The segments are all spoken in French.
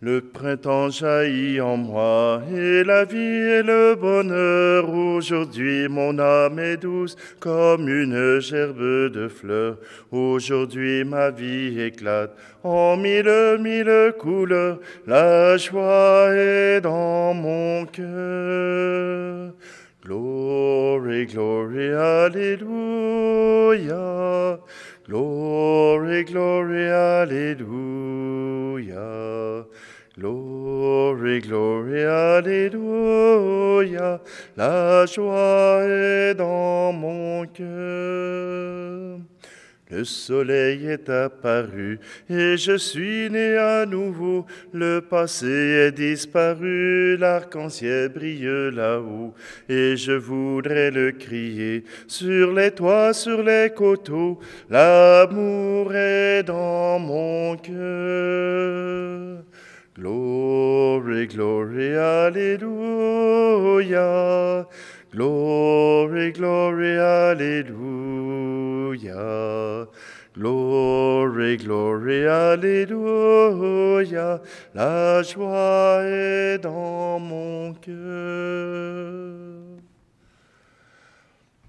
Le printemps jaillit en moi, et la vie et le bonheur. Aujourd'hui, mon âme est douce comme une gerbe de fleurs. Aujourd'hui, ma vie éclate en mille couleurs. La joie est dans mon cœur. Glory, glory, hallelujah. Glory, glory, hallelujah. Glory, glory, hallelujah. La joie est dans mon cœur. Le soleil est apparu et je suis né à nouveau. Le passé est disparu, l'arc-en-ciel brille là-haut. Et je voudrais le crier sur les toits, sur les coteaux. L'amour est dans mon cœur. Glory, glory, hallelujah. Glory, glory, hallelujah. Glory, glory, hallelujah. La joie est dans mon cœur.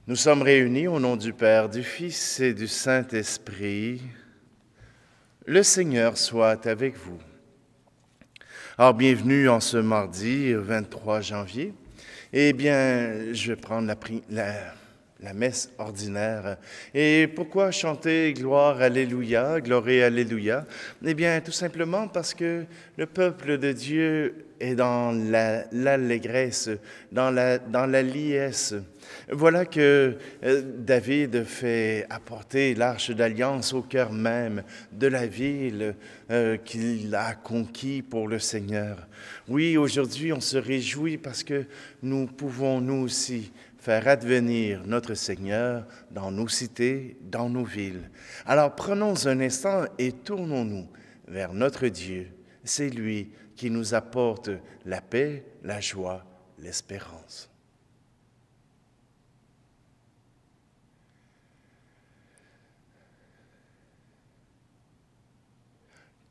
Nous sommes réunis au nom du Père, du Fils et du Saint-Esprit. Le Seigneur soit avec vous. Alors, bienvenue en ce mardi 23 janvier. Eh bien, je vais prendre la messe ordinaire. Et pourquoi chanter gloire, alléluia, gloire, alléluia? Eh bien, tout simplement parce que le peuple de Dieu est dans l'allégresse, dans la liesse. Voilà que David fait apporter l'arche d'alliance au cœur même de la ville qu'il a conquis pour le Seigneur. Oui, aujourd'hui, on se réjouit parce que nous pouvons, nous aussi, faire advenir notre Seigneur dans nos cités, dans nos villes. Alors, prenons un instant et tournons-nous vers notre Dieu. C'est lui qui nous apporte la paix, la joie, l'espérance.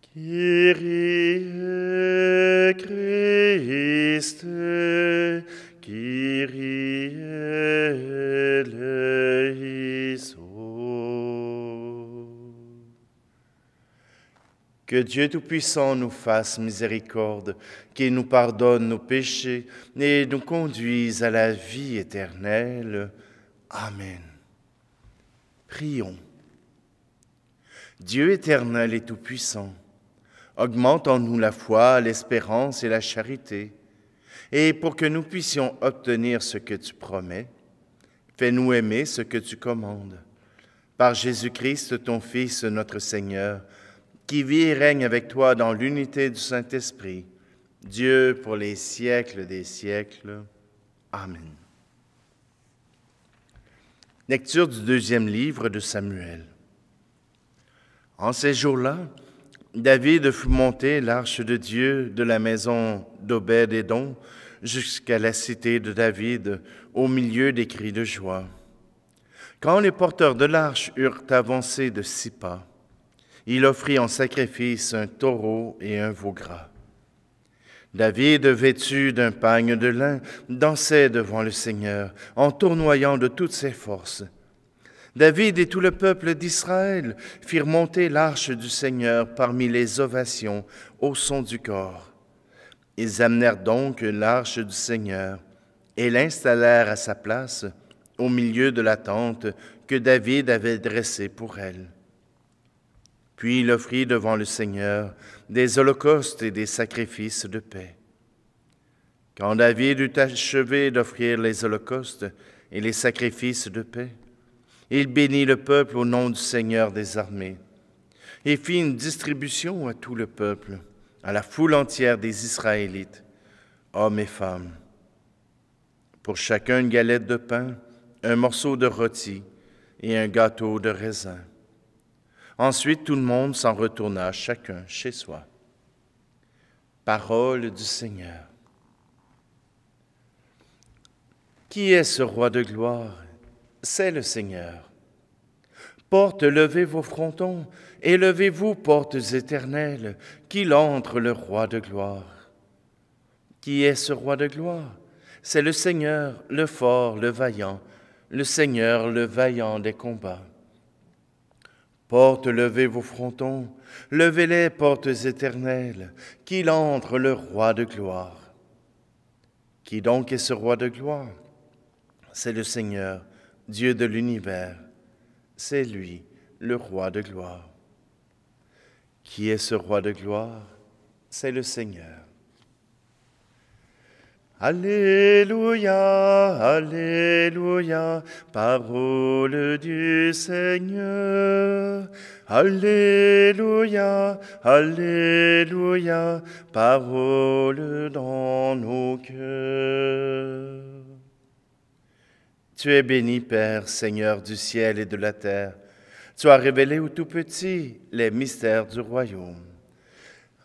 Kyrie Christe, Kyrie eleison. Que Dieu Tout-Puissant nous fasse miséricorde, qu'il nous pardonne nos péchés et nous conduise à la vie éternelle. Amen. Prions. Dieu éternel et tout-puissant, augmente en nous la foi, l'espérance et la charité, et pour que nous puissions obtenir ce que tu promets, fais-nous aimer ce que tu commandes. Par Jésus-Christ, ton Fils, notre Seigneur, qui vit et règne avec toi dans l'unité du Saint-Esprit, Dieu pour les siècles des siècles. Amen. Lecture du deuxième livre de Samuel. En ces jours-là, David fit monter l'arche de Dieu de la maison d'Obed-Édom jusqu'à la cité de David, au milieu des cris de joie. Quand les porteurs de l'arche eurent avancé de 6 pas, il offrit en sacrifice un taureau et un veau gras. David, vêtu d'un pagne de lin, dansait devant le Seigneur, en tournoyant de toutes ses forces. David et tout le peuple d'Israël firent monter l'arche du Seigneur parmi les ovations au son du cor. Ils amenèrent donc l'arche du Seigneur et l'installèrent à sa place au milieu de la tente que David avait dressée pour elle. Puis il offrit devant le Seigneur des holocaustes et des sacrifices de paix. Quand David eut achevé d'offrir les holocaustes et les sacrifices de paix, il bénit le peuple au nom du Seigneur des armées et fit une distribution à tout le peuple, à la foule entière des Israélites, hommes et femmes. Pour chacun une galette de pain, un morceau de rôti et un gâteau de raisin. Ensuite, tout le monde s'en retourna chacun chez soi. Parole du Seigneur. Qui est ce roi de gloire? C'est le Seigneur. Portes, levez vos frontons, et levez-vous, portes éternelles, qu'il entre le roi de gloire. Qui est ce roi de gloire? C'est le Seigneur, le fort, le vaillant, le Seigneur, le vaillant des combats. Portes, levez vos frontons, levez-les, portes éternelles, qu'il entre le roi de gloire. Qui donc est ce roi de gloire? C'est le Seigneur, Dieu de l'univers. C'est lui, le roi de gloire. Qui est ce roi de gloire? C'est le Seigneur. Alléluia, alléluia, parole du Seigneur. Alléluia, alléluia, parole dans nos cœurs. Tu es béni, Père, Seigneur du ciel et de la terre. Tu as révélé aux tout-petits les mystères du royaume.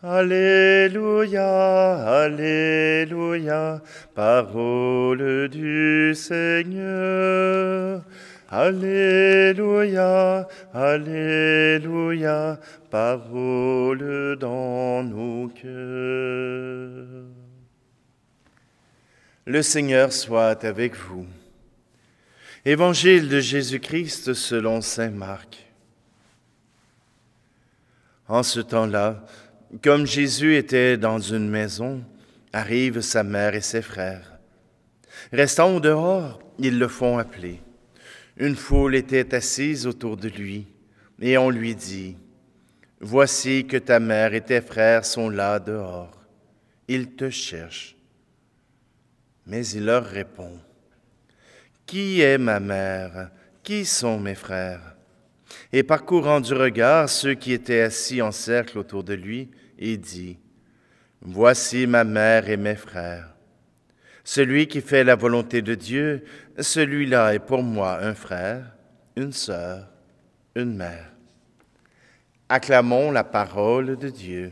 Alléluia, alléluia, parole du Seigneur. Alléluia, alléluia, parole dans nos cœurs. Le Seigneur soit avec vous. Évangile de Jésus-Christ selon saint Marc. En ce temps-là, comme Jésus était dans une maison, arrivent sa mère et ses frères. Restant au dehors, ils le font appeler. Une foule était assise autour de lui, et on lui dit, « Voici que ta mère et tes frères sont là dehors. Ils te cherchent. » Mais il leur répond, « Qui est ma mère? Qui sont mes frères? » Et parcourant du regard ceux qui étaient assis en cercle autour de lui, il dit, « Voici ma mère et mes frères. Celui qui fait la volonté de Dieu, celui-là est pour moi un frère, une sœur, une mère. » Acclamons la parole de Dieu.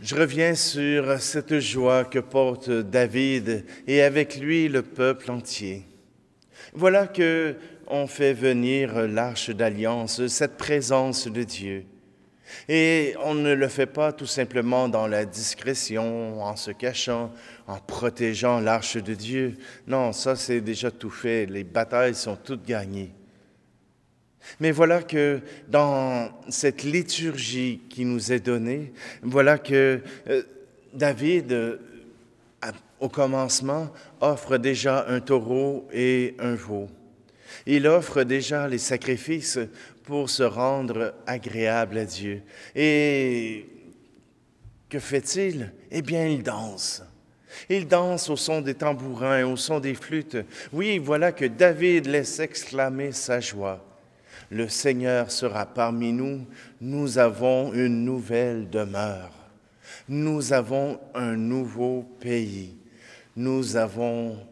Je reviens sur cette joie que porte David et avec lui le peuple entier. Voilà que on fait venir l'arche d'alliance, cette présence de Dieu. Et on ne le fait pas tout simplement dans la discrétion, en se cachant, en protégeant l'arche de Dieu. Non, ça c'est déjà tout fait, les batailles sont toutes gagnées. Mais voilà que dans cette liturgie qui nous est donnée, voilà que David, au commencement, offre déjà un taureau et un veau. Il offre déjà les sacrifices pour se rendre agréable à Dieu. Et que fait-il? Eh bien, il danse. Il danse au son des tambourins, au son des flûtes. Oui, voilà que David laisse exclamer sa joie. Le Seigneur sera parmi nous, nous avons une nouvelle demeure. Nous avons un nouveau pays. Nous avons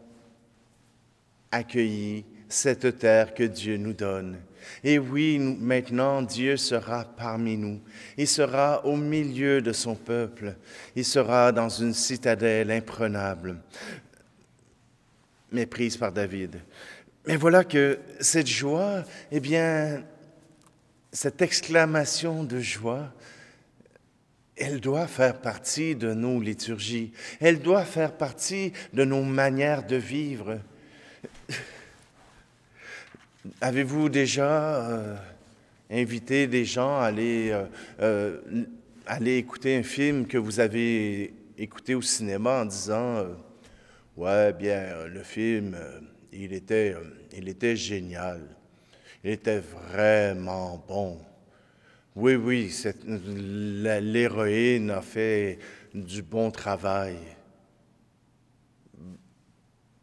accueilli cette terre que Dieu nous donne. Et oui, maintenant, Dieu sera parmi nous. Il sera au milieu de son peuple. Il sera dans une citadelle imprenable, méprise par David. Mais voilà que cette joie, eh bien, cette exclamation de joie, elle doit faire partie de nos liturgies. Elle doit faire partie de nos manières de vivre. Avez-vous déjà invité des gens à aller écouter un film que vous avez écouté au cinéma en disant « Ouais, bien, le film, il était génial. Il était vraiment bon. Oui, oui, l'héroïne a fait du bon travail.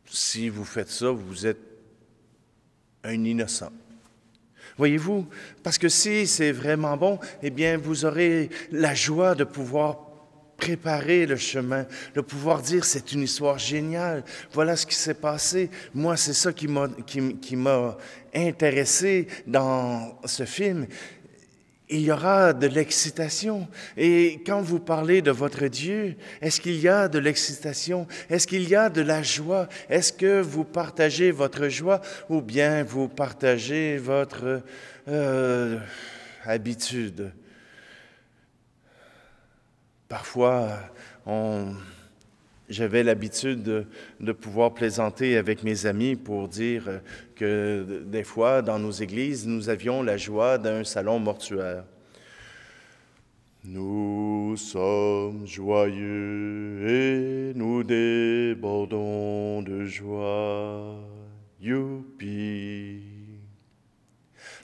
Si vous faites ça, vous êtes un innocent. » Voyez-vous, parce que si c'est vraiment bon, eh bien, vous aurez la joie de pouvoir préparer le chemin, de pouvoir dire « c'est une histoire géniale, voilà ce qui s'est passé. » Moi, c'est ça qui m'a intéressé dans ce film. il y aura de l'excitation. Et quand vous parlez de votre Dieu, est-ce qu'il y a de l'excitation? Est-ce qu'il y a de la joie? Est-ce que vous partagez votre joie ou bien vous partagez votre habitude? Parfois, j'avais l'habitude de pouvoir plaisanter avec mes amis pour dire que des fois, dans nos églises, nous avions la joie d'un salon mortuaire. Nous sommes joyeux et nous débordons de joie. Youpi!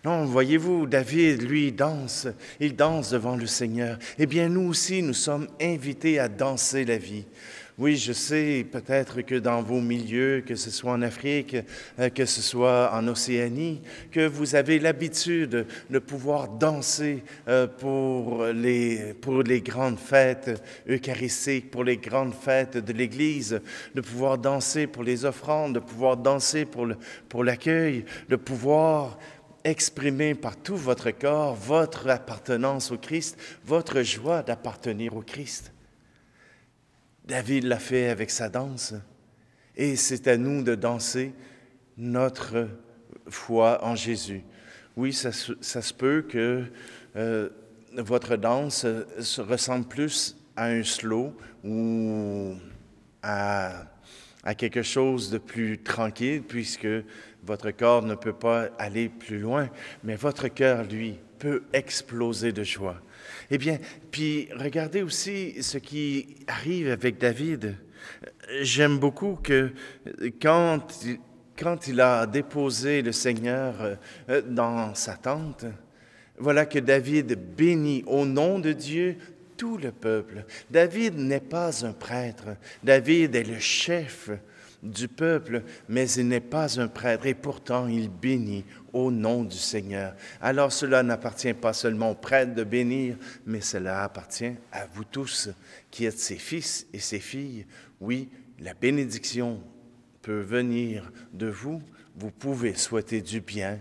Non, voyez-vous, David, lui, danse. Il danse devant le Seigneur. Eh bien, nous aussi, nous sommes invités à danser la vie. Oui, je sais peut-être que dans vos milieux, que ce soit en Afrique, que ce soit en Océanie, que vous avez l'habitude de pouvoir danser pour les grandes fêtes eucharistiques, pour les grandes fêtes de l'Église, de pouvoir danser pour les offrandes, de pouvoir danser pour l'accueil, de pouvoir exprimer par tout votre corps votre appartenance au Christ, votre joie d'appartenir au Christ. David l'a fait avec sa danse, et c'est à nous de danser notre foi en Jésus. Oui, ça se peut que votre danse se ressemble plus à un slow ou à quelque chose de plus tranquille, puisque votre corps ne peut pas aller plus loin, mais votre cœur, lui, peut exploser de joie. Eh bien, puis regardez aussi ce qui arrive avec David. J'aime beaucoup que quand il a déposé le Seigneur dans sa tente, voilà que David bénit au nom de Dieu tout le peuple. David n'est pas un prêtre. David est le chef du peuple, mais il n'est pas un prêtre, et pourtant il bénit au nom du Seigneur. Alors cela n'appartient pas seulement aux prêtres de bénir, mais cela appartient à vous tous, qui êtes ses fils et ses filles. Oui, la bénédiction peut venir de vous. Vous pouvez souhaiter du bien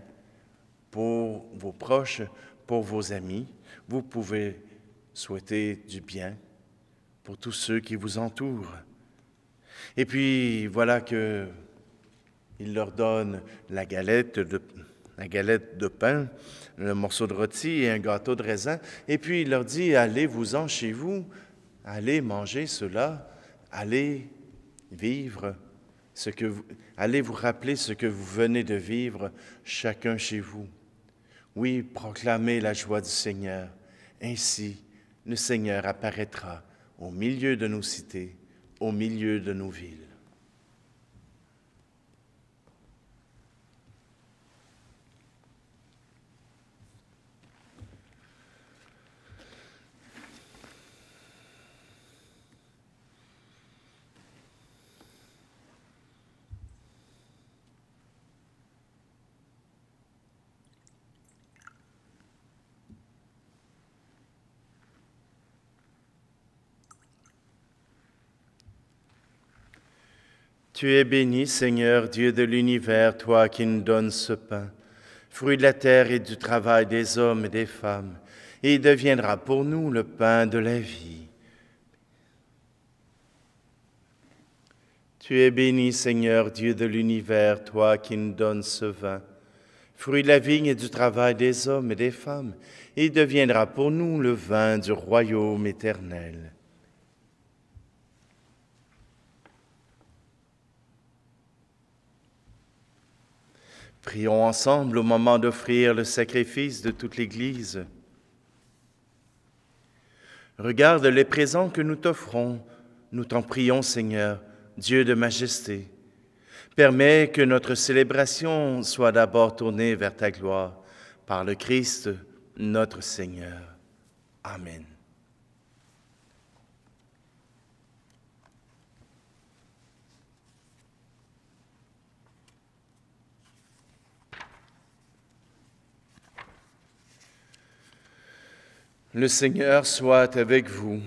pour vos proches, pour vos amis. Vous pouvez souhaiter du bien pour tous ceux qui vous entourent. Et puis, voilà qu'il leur donne la galette de pain, le morceau de rôti et un gâteau de raisin. Et puis, il leur dit, allez-vous-en chez vous, allez manger cela, allez vivre allez vous rappeler ce que vous venez de vivre chacun chez vous. Oui, proclamez la joie du Seigneur. Ainsi, le Seigneur apparaîtra au milieu de nos cités, au milieu de nos villes. Tu es béni, Seigneur, Dieu de l'univers, toi qui nous donnes ce pain, fruit de la terre et du travail des hommes et des femmes, et il deviendra pour nous le pain de la vie. Tu es béni, Seigneur, Dieu de l'univers, toi qui nous donnes ce vin, fruit de la vigne et du travail des hommes et des femmes, et il deviendra pour nous le vin du royaume éternel. Prions ensemble au moment d'offrir le sacrifice de toute l'Église. Regarde les présents que nous t'offrons, nous t'en prions, Seigneur, Dieu de majesté. Permets que notre célébration soit d'abord tournée vers ta gloire, par le Christ, notre Seigneur. Amen. Le Seigneur soit avec vous.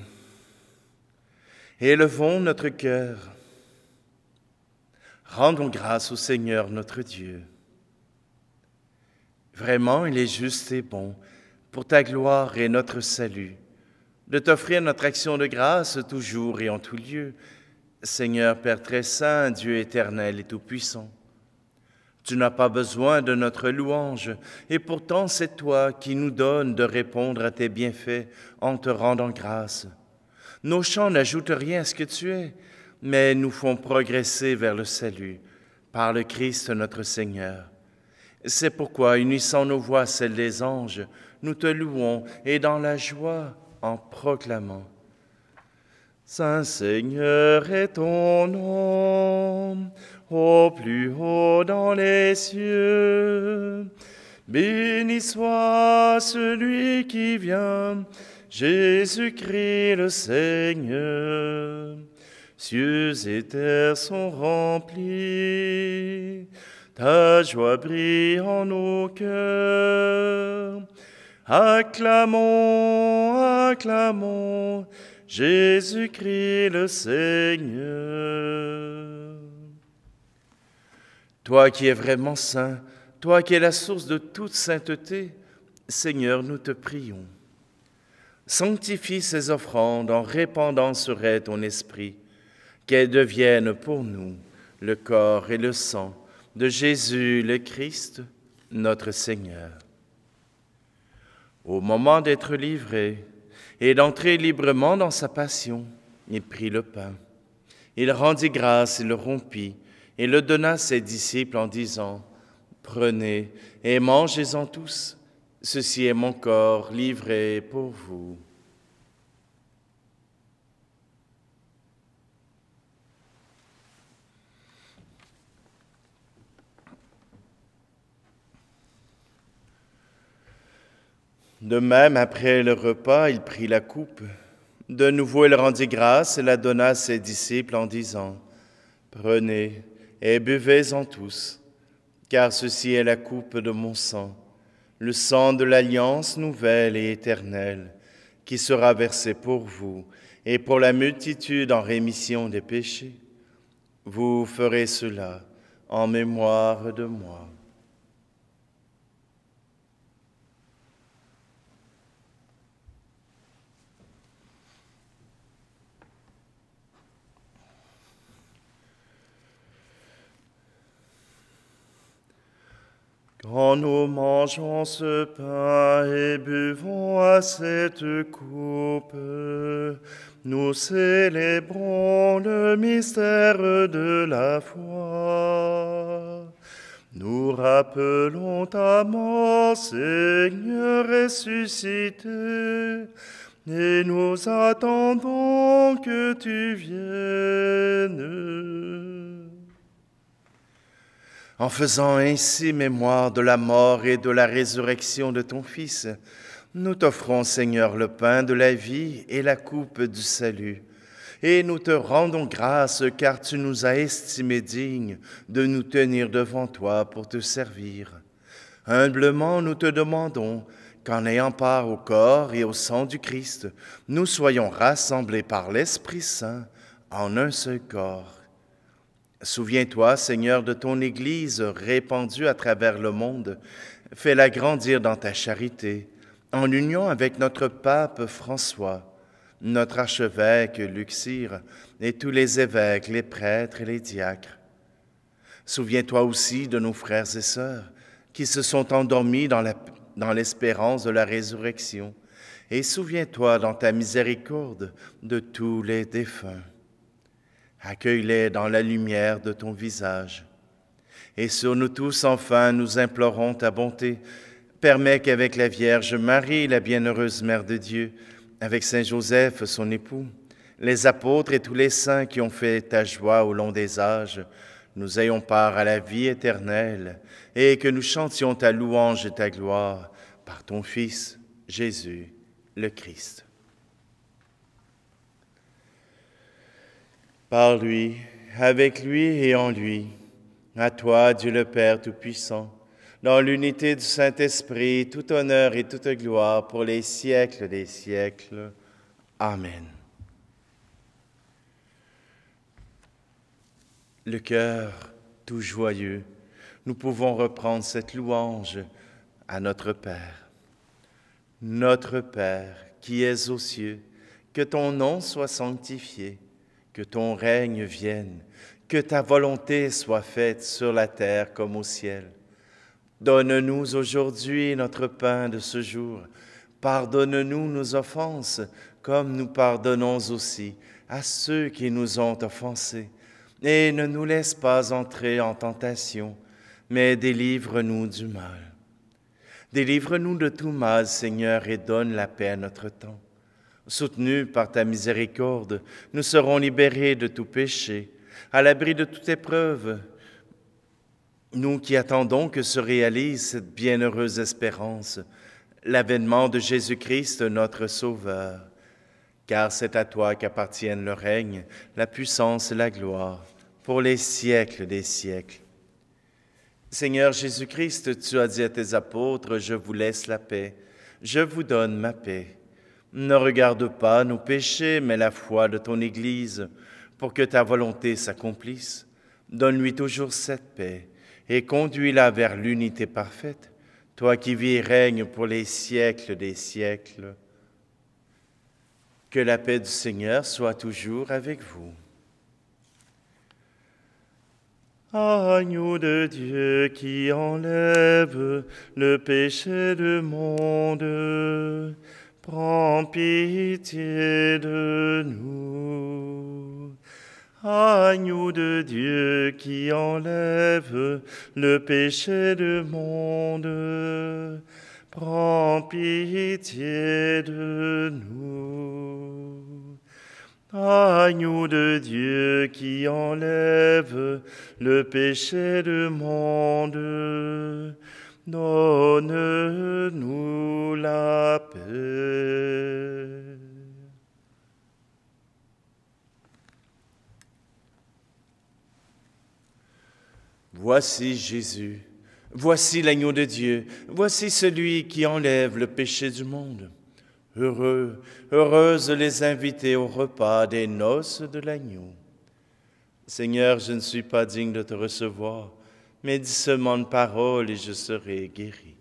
Élevons notre cœur. Rendons grâce au Seigneur notre Dieu. Vraiment, il est juste et bon, pour ta gloire et notre salut, de t'offrir notre action de grâce toujours et en tout lieu, Seigneur Père très saint, Dieu éternel et tout-puissant. Tu n'as pas besoin de notre louange, et pourtant c'est toi qui nous donnes de répondre à tes bienfaits en te rendant grâce. Nos chants n'ajoutent rien à ce que tu es, mais nous font progresser vers le salut, par le Christ notre Seigneur. C'est pourquoi, unissant nos voix à celles des anges, nous te louons et dans la joie en proclamant. Saint Seigneur est ton nom, au plus haut dans les cieux. Béni soit celui qui vient, Jésus-Christ le Seigneur. Cieux et terre sont remplis, ta joie brille en nos cœurs. Acclamons, acclamons, Jésus-Christ le Seigneur. Toi qui es vraiment saint, toi qui es la source de toute sainteté, Seigneur, nous te prions. Sanctifie ces offrandes en répandant sur elles ton esprit, qu'elles deviennent pour nous le corps et le sang de Jésus le Christ, notre Seigneur. Au moment d'être livré et d'entrer librement dans sa passion, il prit le pain. Il rendit grâce et le rompit et le donna à ses disciples en disant « Prenez et mangez-en tous, ceci est mon corps livré pour vous. » De même, après le repas, il prit la coupe. De nouveau, il rendit grâce et la donna à ses disciples en disant « Prenez et buvez-en tous, car ceci est la coupe de mon sang, le sang de l'alliance nouvelle et éternelle, qui sera versé pour vous et pour la multitude en rémission des péchés. Vous ferez cela en mémoire de moi. » Quand nous mangeons ce pain et buvons à cette coupe, nous célébrons le mystère de la foi. Nous rappelons ta mort, Seigneur ressuscité, et nous attendons que tu viennes. En faisant ainsi mémoire de la mort et de la résurrection de ton Fils, nous t'offrons, Seigneur, le pain de la vie et la coupe du salut. Et nous te rendons grâce, car tu nous as estimés dignes de nous tenir devant toi pour te servir. Humblement, nous te demandons qu'en ayant part au corps et au sang du Christ, nous soyons rassemblés par l'Esprit Saint en un seul corps. Souviens-toi, Seigneur, de ton Église répandue à travers le monde. Fais-la grandir dans ta charité, en union avec notre pape François, notre archevêque Luxire et tous les évêques, les prêtres et les diacres. Souviens-toi aussi de nos frères et sœurs qui se sont endormis dans l'espérance de la résurrection. Et souviens-toi dans ta miséricorde de tous les défunts. Accueille-les dans la lumière de ton visage. Et sur nous tous, enfin, nous implorons ta bonté. Permets qu'avec la Vierge Marie, la bienheureuse Mère de Dieu, avec Saint Joseph, son époux, les apôtres et tous les saints qui ont fait ta joie au long des âges, nous ayons part à la vie éternelle et que nous chantions ta louange et ta gloire par ton Fils, Jésus, le Christ. Par lui, avec lui et en lui, à toi, Dieu le Père Tout-Puissant, dans l'unité du Saint-Esprit, tout honneur et toute gloire pour les siècles des siècles. Amen. Le cœur tout joyeux, nous pouvons reprendre cette louange à notre Père. Notre Père, qui es aux cieux, que ton nom soit sanctifié, que ton règne vienne, que ta volonté soit faite sur la terre comme au ciel. Donne-nous aujourd'hui notre pain de ce jour. Pardonne-nous nos offenses, comme nous pardonnons aussi à ceux qui nous ont offensés. Et ne nous laisse pas entrer en tentation, mais délivre-nous du mal. Délivre-nous de tout mal, Seigneur, et donne la paix à notre temps. Soutenus par ta miséricorde, nous serons libérés de tout péché, à l'abri de toute épreuve. Nous qui attendons que se réalise cette bienheureuse espérance, l'avènement de Jésus-Christ, notre Sauveur. Car c'est à toi qu'appartiennent le règne, la puissance et la gloire, pour les siècles des siècles. Seigneur Jésus-Christ, tu as dit à tes apôtres, « Je vous laisse la paix, je vous donne ma paix. » Ne regarde pas nos péchés, mais la foi de ton Église, pour que ta volonté s'accomplisse. Donne-lui toujours cette paix et conduis-la vers l'unité parfaite, toi qui vis et règnes pour les siècles des siècles. Que la paix du Seigneur soit toujours avec vous. Agneau de Dieu qui enlève le péché du monde, prends pitié de nous. Agneau de Dieu qui enlève le péché du monde, prends pitié de nous. Agneau de Dieu qui enlève le péché du monde, donne-nous la paix. Voici Jésus, voici l'agneau de Dieu, voici celui qui enlève le péché du monde. Heureux, heureuses les invités au repas des noces de l'agneau. Seigneur, je ne suis pas digne de te recevoir, mais dis seulement une parole et je serai guéri.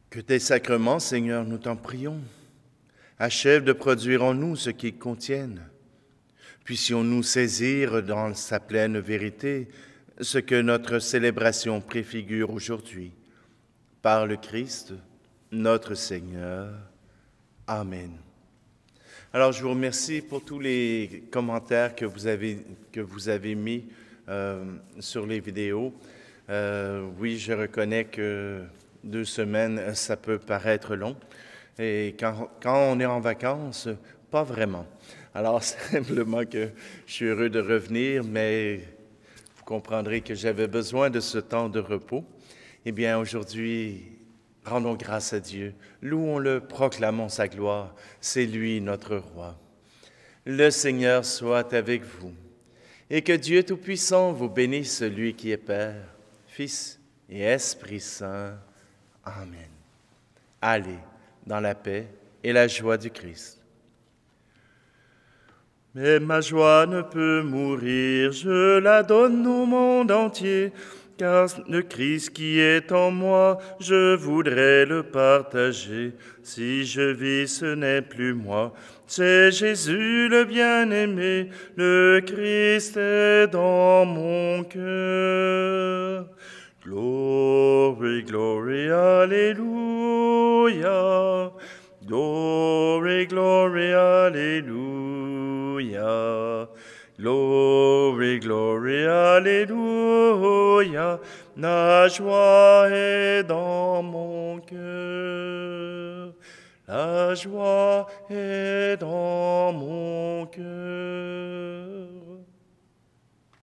Que tes sacrements, Seigneur, nous t'en prions, achèvent de produire en nous ce qu'ils contiennent. Puissions-nous saisir dans sa pleine vérité ce que notre célébration préfigure aujourd'hui. Par le Christ, notre Seigneur. Amen. Alors, je vous remercie pour tous les commentaires que vous avez mis sur les vidéos. Oui, je reconnais que 2 semaines, ça peut paraître long. Et quand on est en vacances, pas vraiment. Alors, simplement que je suis heureux de revenir, mais vous comprendrez que j'avais besoin de ce temps de repos. Eh bien, aujourd'hui, rendons grâce à Dieu. Louons-le, proclamons sa gloire. C'est lui, notre roi. Le Seigneur soit avec vous. Et que Dieu Tout-Puissant vous bénisse, lui qui est Père, Fils et Esprit Saint. Amen. Allez dans la paix et la joie du Christ. Mais ma joie ne peut mourir, je la donne au monde entier, car le Christ qui est en moi, je voudrais le partager. Si je vis, ce n'est plus moi, c'est Jésus le bien-aimé, le Christ est dans mon cœur. Glory, glory, Alléluia. Glory, glory, Alléluia. Glory, glory, Alléluia. Alléluia, la joie est dans mon cœur. La joie est dans mon cœur.